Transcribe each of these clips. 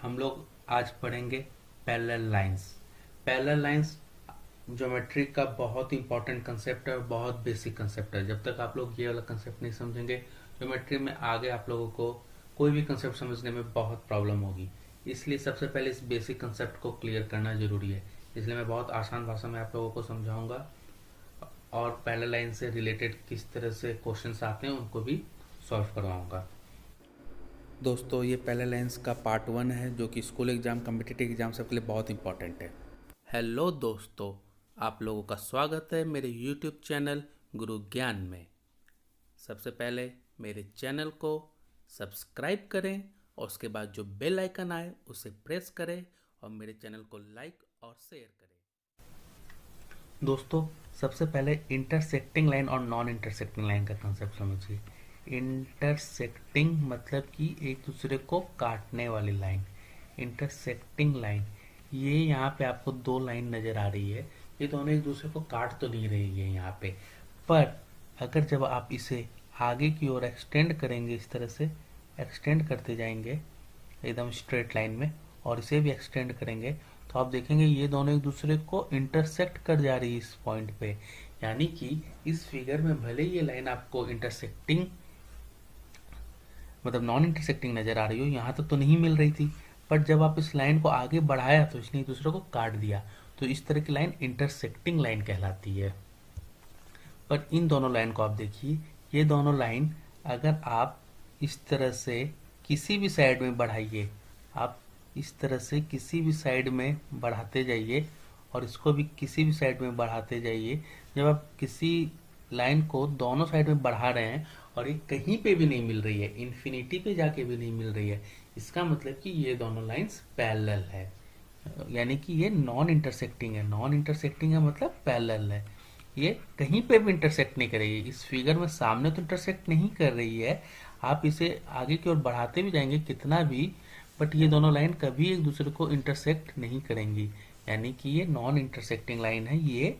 हम लोग आज पढ़ेंगे parallel lines. Parallel lines geometry का बहुत इंपॉर्टेंट कंसेप्ट है और बहुत बेसिक कंसेप्ट है। जब तक आप लोग ये वाला कंसेप्ट नहीं समझेंगे ज्योमेट्री में आगे आप लोगों को कोई भी कंसेप्ट समझने में बहुत प्रॉब्लम होगी। इसलिए सबसे पहले इस बेसिक कंसेप्ट को क्लियर करना जरूरी है। इसलिए मैं बहुत आसान भाषा में आप लोगों को समझाऊंगा और पैरेलल लाइन से रिलेटेड किस तरह से क्वेश्चंस आते हैं उनको भी सॉल्व करवाऊंगा। दोस्तों, ये पैरेलल लाइंस का पार्ट 1 है जो कि स्कूल एग्जाम, कम्पिटिटिव एग्जाम सबके लिए बहुत इंपॉर्टेंट है। हेलो दोस्तों, आप लोगों का स्वागत है मेरे यूट्यूब चैनल गुरु ज्ञान में। सबसे पहले मेरे चैनल को सब्सक्राइब करें और उसके बाद जो बेल आइकन आए उसे प्रेस करें और मेरे चैनल को लाइक और शेयर करें। दोस्तों, सबसे पहले इंटरसेक्टिंग लाइन और नॉन इंटरसेक्टिंग लाइन का कंसेप्ट समझिए। इंटरसेक्टिंग मतलब कि एक दूसरे को काटने वाली लाइन। इंटरसेक्टिंग लाइन, ये यहाँ पे आपको दो लाइन नजर आ रही है। ये दोनों एक दूसरे को काट तो नहीं रही है यहाँ पे, पर अगर जब आप इसे आगे की ओर एक्सटेंड करेंगे, इस तरह से एक्सटेंड करते जाएंगे एकदम स्ट्रेट लाइन में, और इसे भी एक्सटेंड करेंगे तो आप देखेंगे ये दोनों एक दूसरे को इंटरसेक्ट कर जा रही है इस पॉइंट पे। यानी कि इस फिगर में भले ये लाइन आपको इंटरसेक्टिंग मतलब नॉन इंटरसेक्टिंग नजर आ रही हो, यहाँ तक तो नहीं मिल रही थी, बट जब आप इस लाइन को आगे बढ़ाया तो इसने एक दूसरे को काट दिया। तो इस तरह की लाइन इंटरसेक्टिंग लाइन कहलाती है। पर इन दोनों लाइन को आप देखिए, ये दोनों लाइन अगर आप इस तरह से किसी भी साइड में बढ़ाइए, आप इस तरह से किसी भी साइड में बढ़ाते जाइए और इसको भी किसी भी साइड में बढ़ाते जाइए। जब आप किसी लाइन को दोनों साइड में बढ़ा रहे हैं और ये कहीं पे भी नहीं मिल रही है, इन्फिनिटी पे जाके भी नहीं मिल रही है, इसका मतलब कि ये दोनों लाइंस पैरेलल है। यानी कि ये नॉन इंटरसेक्टिंग है। नॉन इंटरसेक्टिंग है मतलब पैरेलल है। ये कहीं पे भी इंटरसेक्ट नहीं करेगी। इस फिगर में सामने तो इंटरसेक्ट नहीं कर रही है, आप इसे आगे की ओर बढ़ाते भी जाएंगे कितना भी, बट ये दोनों लाइन कभी एक दूसरे को इंटरसेक्ट नहीं करेंगी। यानी कि ये नॉन इंटरसेक्टिंग लाइन है, ये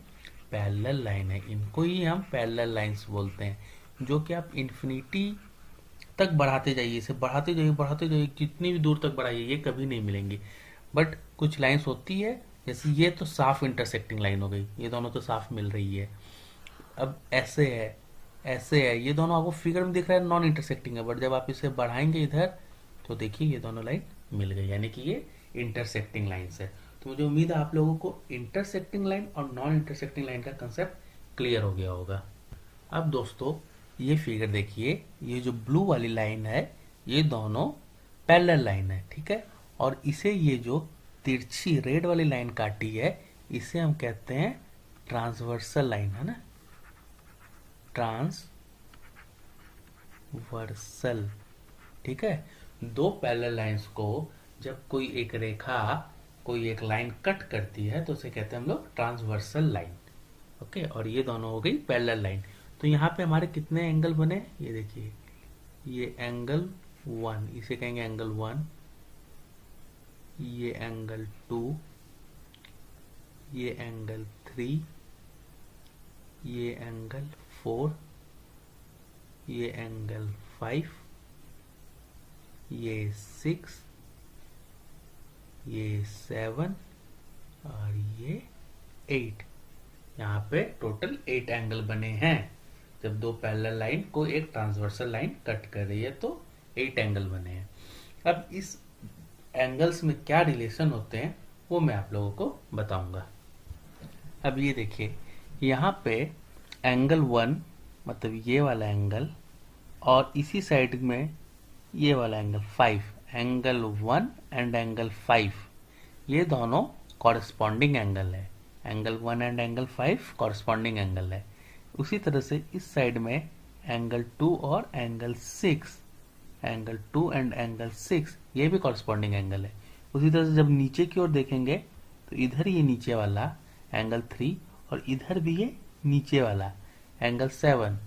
पैरेलल लाइन है। इनको ही हम पैरेलल लाइंस बोलते हैं, जो कि आप इन्फिनिटी तक बढ़ाते जाइए, इसे बढ़ाते जाइए, कितनी भी दूर तक बढ़ाइए, ये कभी नहीं मिलेंगी। बट कुछ लाइंस होती है, जैसे ये तो साफ इंटरसेक्टिंग लाइन हो गई, ये दोनों तो साफ मिल रही है। अब ऐसे है, ऐसे है, ये दोनों आपको फिगर में दिख रहा है नॉन इंटरसेक्टिंग है, बट जब आप इसे बढ़ाएंगे इधर तो देखिए ये दोनों लाइन मिल गई, यानी कि ये इंटरसेक्टिंग लाइंस है। तो मुझे उम्मीद है आप लोगों को इंटरसेक्टिंग लाइन और नॉन इंटरसेक्टिंग लाइन का कंसेप्ट क्लियर हो गया होगा। अब दोस्तों, ये फिगर देखिए, ये जो ब्लू वाली लाइन है ये दोनों पैरेलल लाइन है, ठीक है। और इसे ये जो तिरछी रेड वाली लाइन काटी है इसे हम कहते हैं ट्रांसवर्सल लाइन, है ना, ट्रांसवर्सल, ठीक है। दो पैरेलल लाइंस को जब कोई एक रेखा, कोई एक लाइन कट करती है तो उसे कहते हैं हम लोग ट्रांसवर्सल लाइन। ओके, और ये दोनों हो गई पैरेलल लाइन। तो यहाँ पे हमारे कितने एंगल बने, ये देखिए, ये एंगल 1, इसे कहेंगे एंगल 1, ये एंगल 2, ये एंगल 3, ये एंगल 4, ये एंगल 5, ये 6, ये 7 और ये 8। यहाँ पे टोटल 8 एंगल बने हैं। जब दो पैरेलल लाइन को एक ट्रांसवर्सल लाइन कट कर रही है तो 8 एंगल बने हैं। अब इस एंगल्स में क्या रिलेशन होते हैं वो मैं आप लोगों को बताऊंगा। अब ये देखिए, यहाँ पे एंगल 1 मतलब ये वाला एंगल, और इसी साइड में ये वाला एंगल 5, एंगल 1 एंड एंगल 5, ये दोनों कॉरेस्पॉन्डिंग एंगल है। Angle 1 and angle 5 corresponding angle है। उसी तरह से इस साइड में एंगल 2 और एंगल 6, एंगल 2 एंड एंगल 6 ये भी कॉरेस्पॉन्डिंग एंगल है। उसी तरह से जब नीचे की ओर देखेंगे तो इधर ये नीचे वाला एंगल 3 और इधर भी ये नीचे वाला एंगल 7,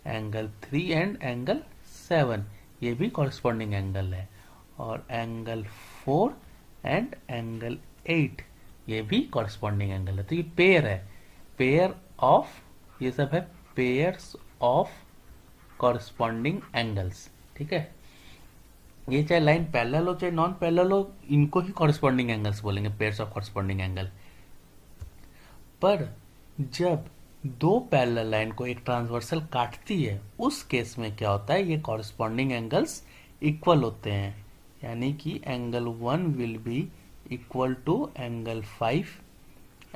एंगल 3 एंड एंगल 7 ये भी कॉरेस्पॉन्डिंग एंगल है। और एंगल 4 एंड एंगल 8 ये भी कॉरेस्पॉन्डिंग एंगल है। तो ये पेयर है, पेयर ऑफ, ये सब है पेयर्स ऑफ कॉरेस्पॉन्डिंग एंगल्स, ठीक है। ये चाहे लाइन पैरेलल हो चाहे नॉन पैरेलल हो, इनको ही कॉरस्पॉन्डिंग एंगल्स बोलेंगे, पेयर्स ऑफ कॉरस्पॉन्डिंग एंगल। पर जब दो पैरेलल लाइन को एक ट्रांसवर्सल काटती है, उस केस में क्या होता है, ये कॉरस्पॉन्डिंग एंगल्स इक्वल होते हैं। यानी कि angle 1 will be equal to angle 5,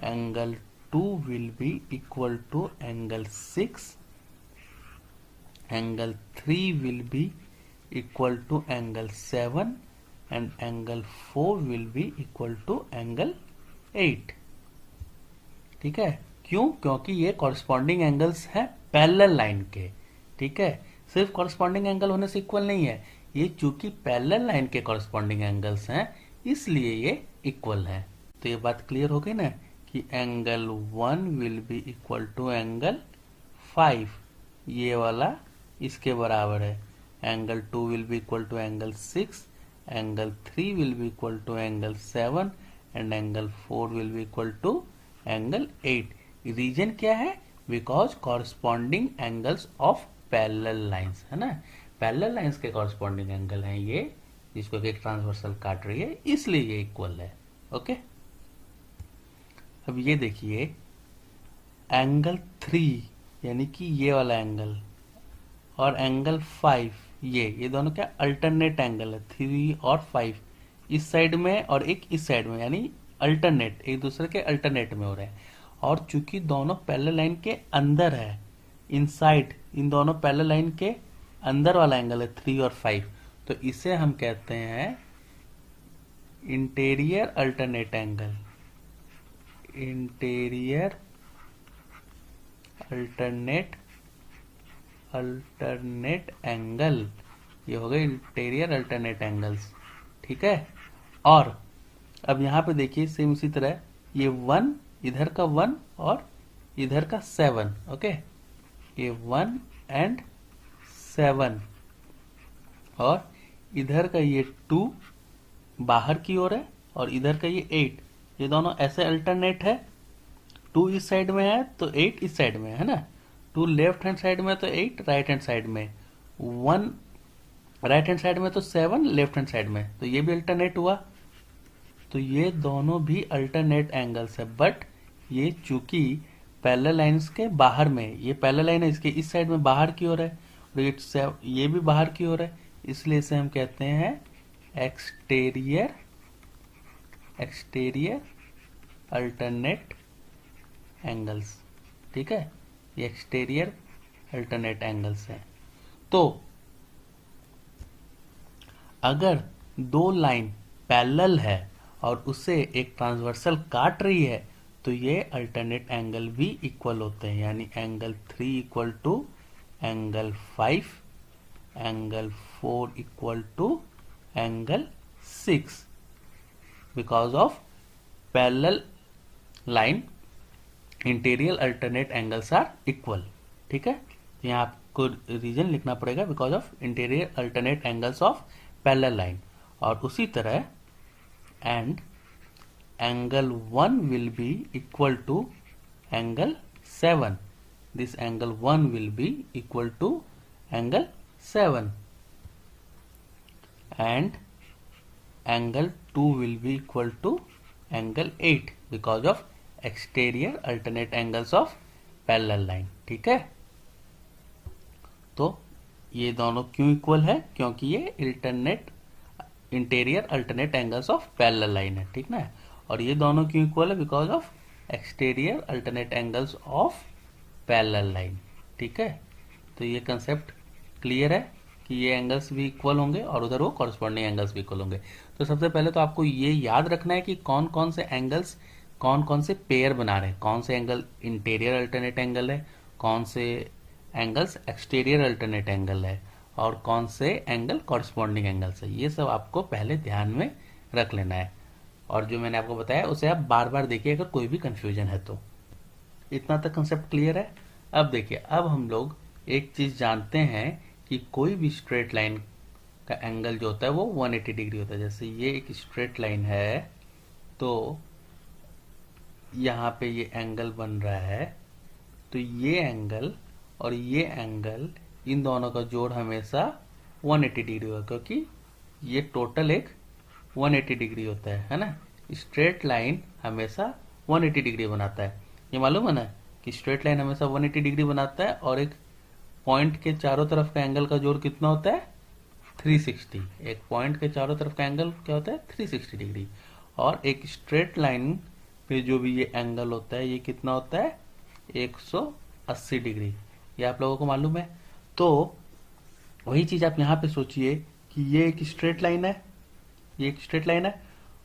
angle 2 will be equal to angle 6, angle 3 will be equal to angle 7 and angle 4 will be equal to angle 8। ठीक है, क्यों? क्योंकि ये कॉरस्पॉन्डिंग एंगल्स हैं पैरेलल लाइन के। ठीक है, सिर्फ कॉरस्पॉन्डिंग एंगल होने से इक्वल नहीं है, ये चूंकि पैरेलल लाइन के कॉरस्पॉन्डिंग एंगल्स हैं इसलिए ये इक्वल है। तो ये बात क्लियर हो गई ना कि angle 1 will be equal to angle 5, ये वाला इसके बराबर है। Angle 2 will be equal to angle 6, angle 3 will be equal to angle 7 and angle 4 will be equal to angle 8। Reason क्या है? Because corresponding angles of parallel lines, है ना, parallel lines के कॉरस्पॉन्डिंग एंगल हैं ये, जिसको कि एक ट्रांसवर्सल काट रही है, इसलिए ये इक्वल है। ओके, अब ये देखिए एंगल 3 यानी कि ये वाला एंगल और एंगल 5, ये दोनों क्या अल्टरनेट एंगल है, 3 और 5 इस साइड में और एक इस साइड में, यानी अल्टरनेट, एक दूसरे के अल्टरनेट में हो रहे हैं। और चूंकि दोनों पैरेलल लाइन के अंदर है, इनसाइड, इन दोनों पैरेलल लाइन के अंदर वाला एंगल है 3 और 5, तो इसे हम कहते हैं interior alternate angle, interior alternate angle, ये हो गए इंटीरियर अल्टरनेट एंगल्स। ठीक है, और अब यहां पे देखिए सेम इसी तरह ये 1, इधर का 1 और इधर का 7, ओके, ये 1 एंड 7 और इधर का ये 2 बाहर की ओर है और इधर का ये 8, ये दोनों ऐसे अल्टरनेट है, 2 इस साइड में है तो 8 इस साइड में है ना, 2 लेफ्ट हैंड साइड में तो 8 राइट हैंड साइड में, 1 राइट हैंड साइड में तो 7 लेफ्ट हैंड साइड में, तो ये भी अल्टरनेट हुआ। तो ये दोनों भी अल्टरनेट एंगल्स है, बट ये चूंकि पैरेलल लाइंस के बाहर में, ये पैरेलल लाइन है इसके इस साइड में बाहर की ओर है और ये भी बाहर की ओर है, इसलिए इसे हम कहते हैं एक्सटीरियर अल्टरनेट एंगल्स। ठीक है, ये एक्सटीरियर अल्टरनेट एंगल्स हैं। तो अगर दो लाइन पैरेलल है और उसे एक ट्रांसवर्सल काट रही है तो ये अल्टरनेट एंगल भी इक्वल होते हैं, यानी angle 3 equal to angle 5, angle 4 equal to angle 6 because of parallel line interior alternate angles are equal. ठीक है, तो यहाँ आपको रीजन लिखना पड़ेगा because of interior alternate angles of parallel line. और उसी तरह and angle 1 will be equal to angle 7, this angle 1 will be equal to angle 7 and angle 2 will be equal to angle 8 because of exterior alternate angles of parallel line। ठीक है, तो ये दोनों क्यों equal है? क्योंकि ये interior alternate angles of parallel line है। ठीक ना, और ये दोनों क्यों इक्वल है? Because of exterior alternate angles of parallel line. ठीक है, तो ये कंसेप्ट क्लियर है कि ये एंगल्स भी इक्वल होंगे और उधर वो कॉरस्पॉन्डिंग एंगल्स भी इक्वल होंगे। तो सबसे पहले तो आपको ये याद रखना है कि कौन कौन से एंगल्स कौन कौन से पेयर बना रहे हैं, कौन से एंगल इंटीरियर अल्टरनेट एंगल है, कौन से एंगल्स एक्सटीरियर अल्टरनेट एंगल है और कौन से एंगल कॉरस्पॉन्डिंग एंगल्स है। ये सब आपको पहले ध्यान में रख लेना है और जो मैंने आपको बताया उसे आप बार बार देखिए अगर कोई भी कंफ्यूजन है तो। इतना तक कंसेप्ट क्लियर है? अब देखिए, अब हम लोग एक चीज जानते हैं कि कोई भी स्ट्रेट लाइन का एंगल जो होता है वो 180 डिग्री होता है। जैसे ये एक स्ट्रेट लाइन है तो यहाँ पे ये एंगल बन रहा है, तो ये एंगल और ये एंगल इन दोनों का जोड़ हमेशा 180 डिग्री होगा क्योंकि ये टोटल एक 180 डिग्री होता है ना। स्ट्रेट लाइन हमेशा 180 डिग्री बनाता है, ये मालूम है ना कि स्ट्रेट लाइन हमेशा 180 डिग्री बनाता है, और एक पॉइंट के चारों तरफ का एंगल का जोड़ कितना होता है 360। एक पॉइंट के चारों तरफ का एंगल क्या होता है 360 डिग्री, और एक स्ट्रेट लाइन पे जो भी ये एंगल होता है ये कितना होता है 180 डिग्री। ये आप लोगों को मालूम है। तो वही चीज आप यहाँ पे सोचिए कि ये एक स्ट्रेट लाइन है, ये एक स्ट्रेट लाइन है,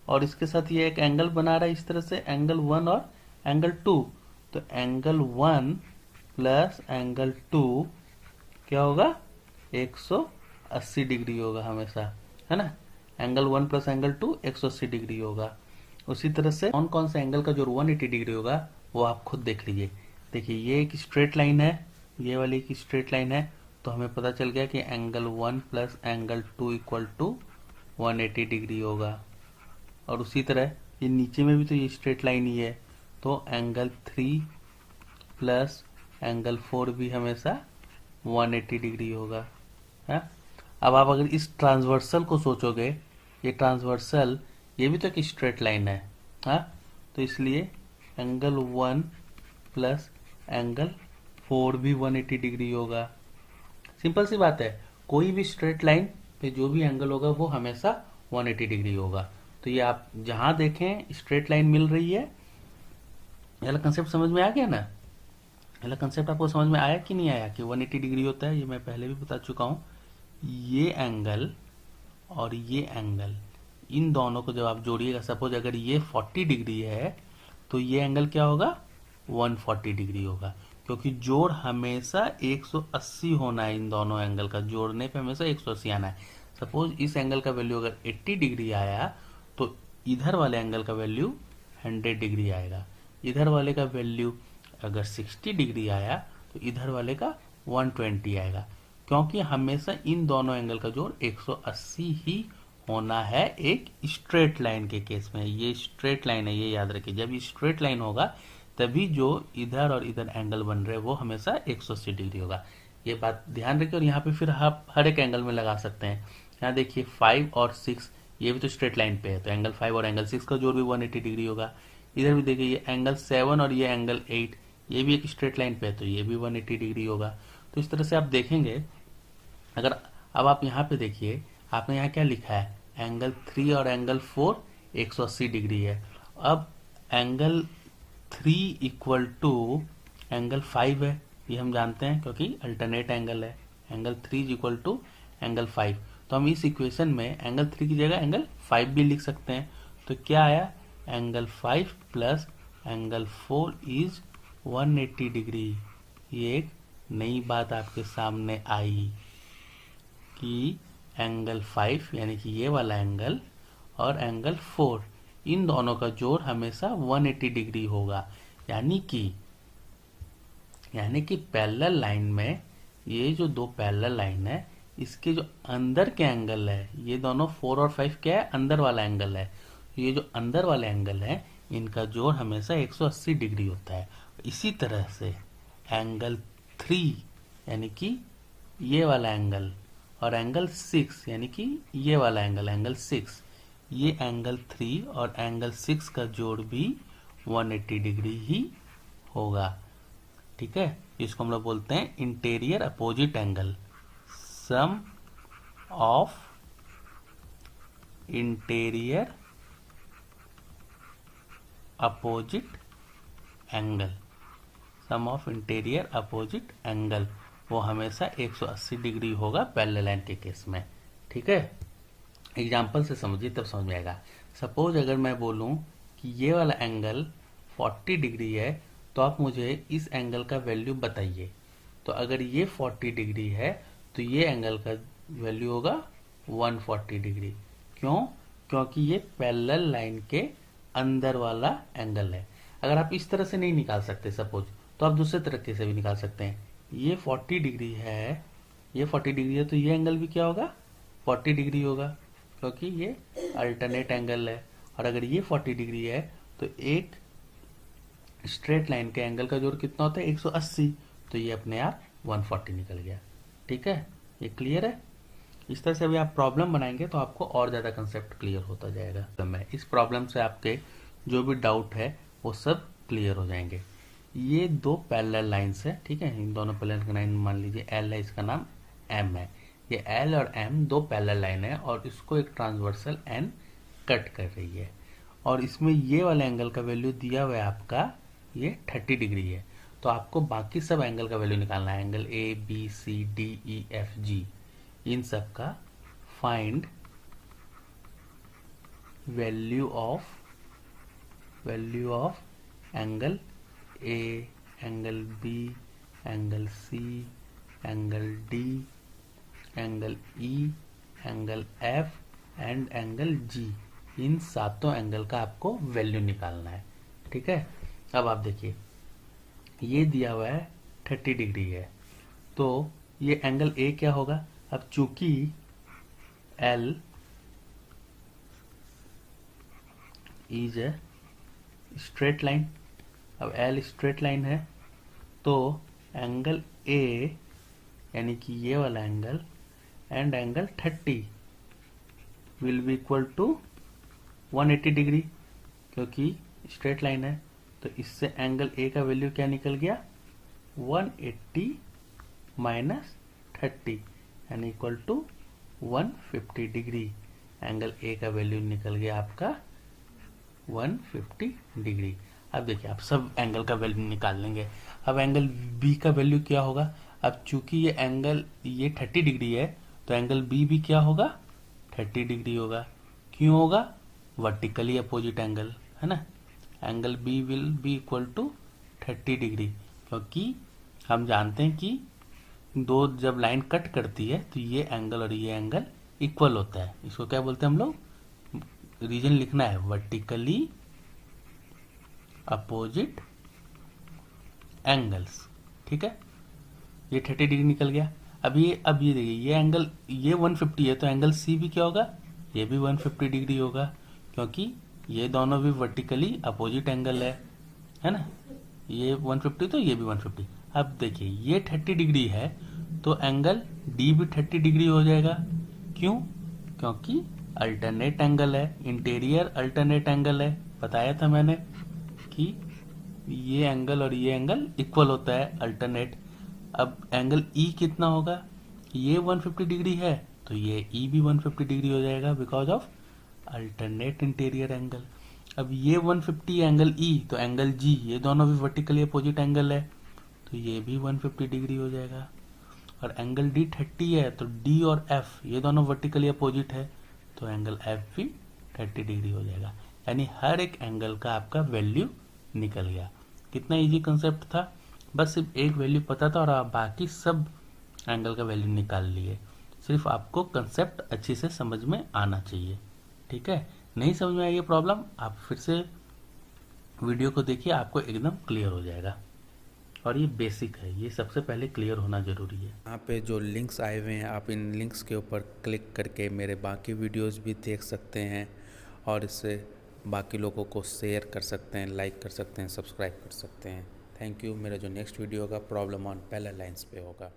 और इसके साथ ये एक एंगल बना रहा है इस तरह से, एंगल 1 और एंगल 2। तो एंगल 1 प्लस एंगल 2 क्या होगा 180 डिग्री होगा हमेशा, है ना। एंगल 1 प्लस एंगल 2 180 डिग्री होगा। उसी तरह से कौन कौन से एंगल का जो 180 डिग्री होगा वो आप खुद देख लीजिए। देखिए ये एक स्ट्रेट लाइन है, ये वाली एक स्ट्रेट लाइन है, तो हमें पता चल गया कि angle 1 plus angle 2 equal to 180 degree होगा। और उसी तरह ये नीचे में भी तो ये स्ट्रेट लाइन ही है, तो एंगल 3 प्लस एंगल 4 भी हमेशा 180 डिग्री होगा, है। अब आप अगर इस ट्रांसवर्सल को सोचोगे, ये ट्रांसवर्सल ये भी तो एक स्ट्रेट लाइन है, हाँ। तो इसलिए एंगल 1 प्लस एंगल 4 भी 180 डिग्री होगा। सिंपल सी बात है, कोई भी स्ट्रेट लाइन पे जो भी एंगल होगा वो हमेशा 180 डिग्री होगा। तो ये आप जहां देखें स्ट्रेट लाइन मिल रही है। ये कंसेप्ट समझ में आ गया ना। ये कंसेप्ट आपको समझ में आया कि नहीं आया कि 180 डिग्री होता है, ये मैं पहले भी बता चुका हूँ। ये एंगल और ये एंगल, इन दोनों को जब आप जोड़िएगा, सपोज अगर ये 40 डिग्री है तो ये एंगल क्या होगा 140 डिग्री होगा, क्योंकि जोड़ हमेशा 180 होना है। इन दोनों एंगल का जोड़ने पे हमेशा 180 आना है। सपोज इस एंगल का वैल्यू अगर 80 डिग्री आया तो इधर वाले एंगल का वैल्यू 100 डिग्री आएगा। इधर वाले का वैल्यू अगर 60 डिग्री आया तो इधर वाले का 120 आएगा, क्योंकि हमेशा इन दोनों एंगल का जोड़ 180 ही होना है एक स्ट्रेट लाइन के केस में। ये स्ट्रेट लाइन है, ये याद रखिए। जब ये स्ट्रेट लाइन होगा तभी जो इधर और इधर एंगल बन रहे हैं वो हमेशा 180 डिग्री होगा। ये बात ध्यान रखिए। और यहाँ पे फिर आप हर एक एंगल में लगा सकते हैं। यहाँ देखिए 5 और 6 ये भी तो स्ट्रेट लाइन पे है, तो एंगल 5 और एंगल 6 का जोड़ भी 180 डिग्री होगा। इधर भी देखिए ये एंगल 7 और ये एंगल 8 ये भी एक स्ट्रेट लाइन पे है, तो ये भी 180 डिग्री होगा। तो इस तरह से आप देखेंगे। अगर अब आप यहाँ पे देखिए, आपने यहाँ क्या लिखा है, एंगल 3 और एंगल 4 180 डिग्री है। अब एंगल 3 इक्वल टू एंगल 5 है, ये हम जानते हैं क्योंकि अल्टरनेट एंगल है। एंगल 3 इक्वल टू एंगल 5, तो हम इस इक्वेशन में एंगल 3 की जगह एंगल 5 भी लिख सकते हैं। तो क्या आया, angle 5 plus angle 4 is 180 degree. ये एक नई बात आपके सामने आई कि एंगल 5 यानी कि ये वाला एंगल और एंगल 4 इन दोनों का जोड़ हमेशा 180 डिग्री होगा। यानी कि पैरेलल लाइन में ये जो दो पैरेलल लाइन है इसके जो अंदर के एंगल है, ये दोनों 4 और 5 क्या है, अंदर वाला एंगल है। ये जो अंदर वाले एंगल है इनका जोड़ हमेशा 180 डिग्री होता है। इसी तरह से एंगल 3 यानी कि ये वाला एंगल और एंगल 6 यानी कि ये वाला एंगल, एंगल 6, ये एंगल 3 और एंगल 6 का जोड़ भी 180 डिग्री ही होगा। ठीक है, इसको हम लोग बोलते हैं interior opposite angle. Sum of interior opposite angle, sum of interior opposite angle वो हमेशा 180 डिग्री होगा पैरेलल लाइन के केस में। ठीक है, एग्जाम्पल से समझिए तब समझ में आएगा। सपोज अगर मैं बोलूं कि ये वाला एंगल 40 डिग्री है तो आप मुझे इस एंगल का वैल्यू बताइए। तो अगर ये 40 डिग्री है तो ये एंगल का वैल्यू होगा 140 डिग्री। क्यों? क्योंकि ये पैरेलल लाइन के अंदर वाला एंगल है। अगर आप इस तरह से नहीं निकाल सकते सपोज, तो आप दूसरे तरीके से भी निकाल सकते हैं। ये 40 डिग्री है, ये 40 डिग्री है, तो ये एंगल भी क्या होगा 40 डिग्री होगा, क्योंकि ये अल्टरनेट एंगल है। और अगर ये 40 डिग्री है तो एक स्ट्रेट लाइन के एंगल का जोड़ कितना होता है 180, तो ये अपने आप 140 निकल गया। ठीक है, ये क्लियर है। इस तरह से अभी आप प्रॉब्लम बनाएंगे तो आपको और ज़्यादा कंसेप्ट क्लियर होता जाएगा। तो मैं इस प्रॉब्लम से आपके जो भी डाउट है वो सब क्लियर हो जाएंगे। ये दो पैरेलल लाइंस है, ठीक है। इन दोनों पैरेलल लाइन मान लीजिए एल है, इसका नाम एम है। ये एल और एम दो पैरेलल लाइन है और इसको एक ट्रांसवर्सल एन कट कर रही है। और इसमें ये वाला एंगल का वैल्यू दिया हुआ है आपका, ये 30 डिग्री है। तो आपको बाकी सब एंगल का वैल्यू निकालना है, angle A B C D E F G, इन सब का find value of angle A, angle B, angle C, angle D, angle E, angle F and angle G. इन सातों एंगल का आपको वैल्यू निकालना है, ठीक है। अब आप देखिए, ये दिया हुआ है 30 डिग्री है, तो ये एंगल ए क्या होगा। अब चूंकि L is a straight line, अब एल स्ट्रेट लाइन है तो एंगल ए यानी कि ये वाला angle and angle 30 will be equal to 180 degree, क्योंकि स्ट्रेट लाइन है। तो इससे एंगल ए का वैल्यू क्या निकल गया, 180 माइनस 30 यानी equal to 150 degree. Angle A का वैल्यू निकल गया आपका 150 डिग्री। अब देखिए, आप सब एंगल का वैल्यू निकाल लेंगे। अब एंगल बी का वैल्यू क्या होगा। अब चूंकि ये एंगल ये 30 डिग्री है तो एंगल बी भी क्या होगा, 30 डिग्री होगा। क्यों होगा, वर्टिकली अपोजिट एंगल है ना। Angle B will be equal to 30 degree, क्योंकि हम जानते हैं कि दो जब लाइन कट करती है तो ये एंगल और ये एंगल इक्वल होता है। इसको क्या बोलते हैं हम लोग, रीजन लिखना है वर्टिकली अपोजिट एंगल्स, ठीक है। ये 30 डिग्री निकल गया। अब ये देखिए, ये एंगल ये 150 है तो एंगल सी भी क्या होगा, ये भी 150 डिग्री होगा, क्योंकि ये दोनों भी वर्टिकली अपोजिट एंगल है ना। ये 150 तो ये भी 150। अब देखिए, ये 30 डिग्री है तो एंगल डी भी 30 डिग्री हो जाएगा। क्यों, क्योंकि अल्टरनेट एंगल है, इंटीरियर अल्टरनेट एंगल है। बताया था मैंने कि ये एंगल और ये एंगल इक्वल होता है, अल्टरनेट। अब एंगल ई कितना होगा, ये 150 डिग्री है तो ये ई भी 150 डिग्री हो जाएगा, because of alternate interior angle. अब ये 150 एंगल ई तो एंगल जी, ये दोनों भी वर्टिकली अपोजिट एंगल है तो ये भी 150 डिग्री हो जाएगा। और एंगल डी 30 है तो डी और एफ ये दोनों वर्टिकली अपोजिट है तो एंगल एफ भी 30 डिग्री हो जाएगा। यानी हर एक एंगल का आपका वैल्यू निकल गया। कितना इजी कंसेप्ट था, बस सिर्फ एक वैल्यू पता था और आप बाकी सब एंगल का वैल्यू निकाल लिए। सिर्फ आपको कंसेप्ट अच्छी से समझ में आना चाहिए, ठीक है। नहीं समझ में आई ये प्रॉब्लम, आप फिर से वीडियो को देखिए, आपको एकदम क्लियर हो जाएगा। और ये बेसिक है, ये सबसे पहले क्लियर होना ज़रूरी है। यहाँ पे जो लिंक्स आए हुए हैं, आप इन लिंक्स के ऊपर क्लिक करके मेरे बाकी वीडियोस भी देख सकते हैं और इससे बाकी लोगों को शेयर कर सकते हैं, लाइक कर सकते हैं, सब्सक्राइब कर सकते हैं। Thank you. मेरा जो नेक्स्ट वीडियो होगा प्रॉब्लम ऑन पैरेलल लाइंस पे होगा।